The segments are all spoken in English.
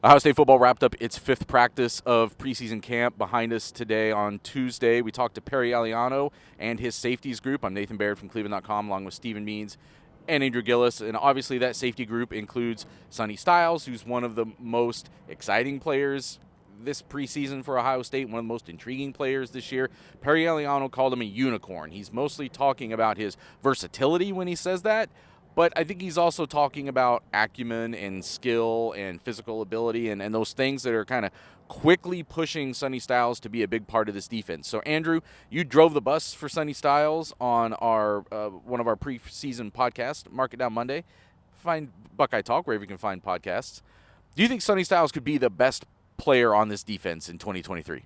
Ohio State football wrapped up its fifth practice of preseason camp. Behind us today on Tuesday, we talked to Perry Eliano and his safeties group. I'm Nathan Baird from cleveland.com, along with Stephen Means and Andrew Gillis. And obviously that safety group includes Sonny Styles, who's one of the most exciting players this preseason for Ohio State, one of the most intriguing players this year. Perry Eliano called him a unicorn. He's mostly talking about his versatility when he says that, but I think he's also talking about acumen and skill and physical ability and those things that are kind of quickly pushing Sonny Styles to be a big part of this defense. So, Andrew, you drove the bus for Sonny Styles on our one of our preseason podcasts, Mark It Down Monday. Find Buckeye Talk wherever you can find podcasts. Do you think Sonny Styles could be the best player on this defense in 2023?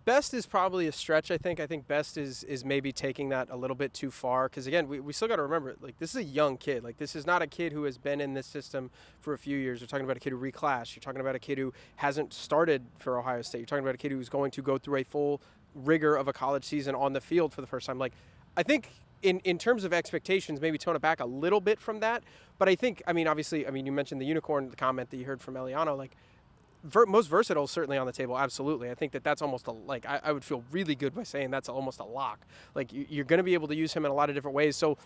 Best is probably a stretch, I think. I think best is maybe taking that a little bit too far. Because, again, we still got to remember, like, this is a young kid. Like, this is not a kid who has been in this system for a few years. You're talking about a kid who reclassed. You're talking about a kid who hasn't started for Ohio State. You're talking about a kid who's going to go through a full rigor of a college season on the field for the first time. Like, I think in terms of expectations, maybe tone it back a little bit from that. But I think, obviously, you mentioned the unicorn, the comment that you heard from Eliano. Like, most versatile, certainly on the table, absolutely. I think that's almost I would feel really good by saying that's almost a lock. Like, you're going to be able to use him in a lot of different ways. So,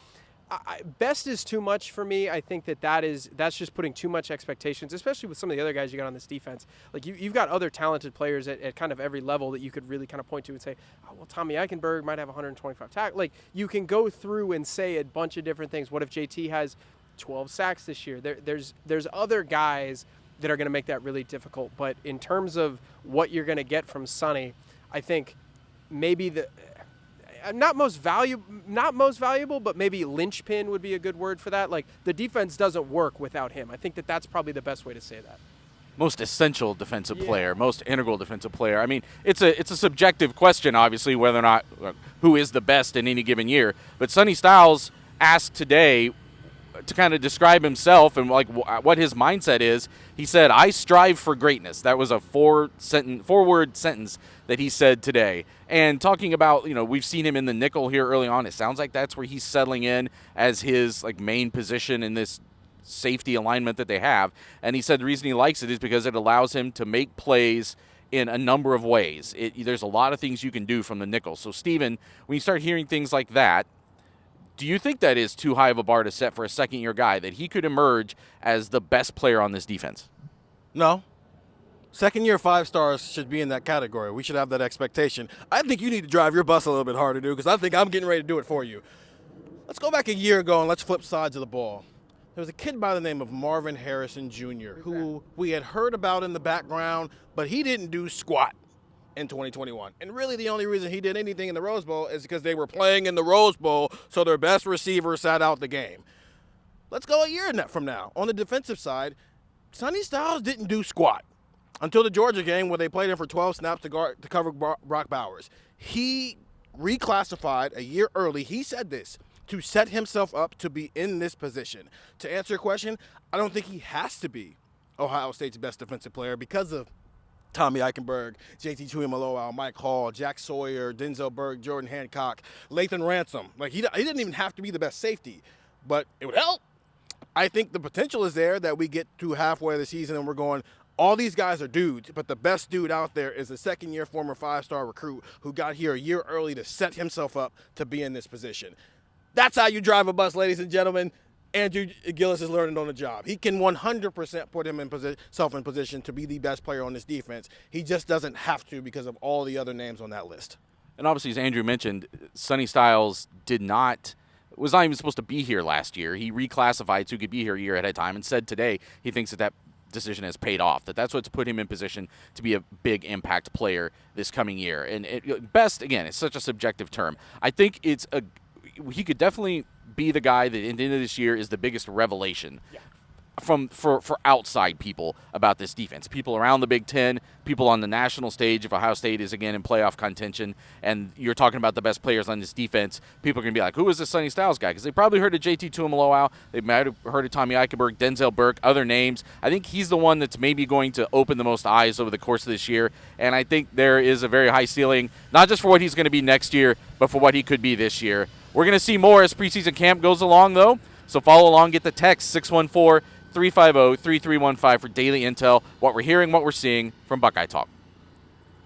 best is too much for me. I think that's just putting too much expectations, especially with some of the other guys you got on this defense. Like, you've got other talented players at kind of every level that you could really kind of point to and say, oh, well, Tommy Eichenberg might have 125 tackles. Like, you can go through and say a bunch of different things. What if JT has 12 sacks this year? There's other guys that are going to make that really difficult. But in terms of what you're going to get from Sonny, I think maybe not most valuable, but maybe linchpin would be a good word for that. Like, the defense doesn't work without him. I think that's probably the best way to say that. Most essential defensive player, most integral defensive player. I mean, it's a subjective question, obviously, whether or not who is the best in any given year. But Sonny Styles asked today to kind of describe himself and like what his mindset is. He said, "I strive for greatness." That was a four-word sentence that he said today. And talking about, we've seen him in the nickel here early on. It sounds like that's where he's settling in as his main position in this safety alignment that they have. And he said the reason he likes it is because it allows him to make plays in a number of ways. There's a lot of things you can do from the nickel. So, Steven, when you start hearing things like that, do you think that is too high of a bar to set for a second-year guy, that he could emerge as the best player on this defense? No. Second-year 5 stars should be in that category. We should have that expectation. I think you need to drive your bus a little bit harder, dude, because I think I'm getting ready to do it for you. Let's go back a year ago and let's flip sides of the ball. There was a kid by the name of Marvin Harrison Jr., who we had heard about in the background, but he didn't do squat in 2021. And really the only reason he did anything in the Rose Bowl is because they were playing in the Rose Bowl, so their best receiver sat out the game. Let's go a year from now. On the defensive side, Sonny Styles didn't do squat until the Georgia game where they played him for 12 snaps to cover Brock Bowers. He reclassified a year early. He said this to set himself up to be in this position. To answer your question, I don't think he has to be Ohio State's best defensive player because of Tommy Eichenberg, JT Tuimoloau, Mike Hall, Jack Sawyer, Denzel Burke, Jordan Hancock, Lathan Ransom. Like, he didn't even have to be the best safety, but it would help. I think the potential is there that we get to halfway of the season and we're going, all these guys are dudes, but the best dude out there is a second-year former 5-star recruit who got here a year early to set himself up to be in this position. That's how you drive a bus, ladies and gentlemen. Andrew Gillis is learning on the job. He can 100% put himself in position to be the best player on this defense. He just doesn't have to because of all the other names on that list. And obviously, as Andrew mentioned, Sonny Styles was not even supposed to be here last year. He reclassified so he could be here a year ahead of time and said today he thinks that decision has paid off, that's what's put him in position to be a big impact player this coming year. And best, again, it's such a subjective term. I think he could definitely be the guy that at the end of this year is the biggest revelation for outside people about this defense. People around the Big Ten, people on the national stage, if Ohio State is again in playoff contention, and you're talking about the best players on this defense, people are going to be like, who is this Sonny Styles guy? Because they probably heard of JT Tuimoloau, they might have heard of Tommy Eichenberg, Denzel Burke, other names. I think he's the one that's maybe going to open the most eyes over the course of this year, and I think there is a very high ceiling, not just for what he's going to be next year, but for what he could be this year. We're going to see more as preseason camp goes along, though, so follow along, get the text 614 350-3315 for daily intel, what we're hearing, what we're seeing from Buckeye Talk.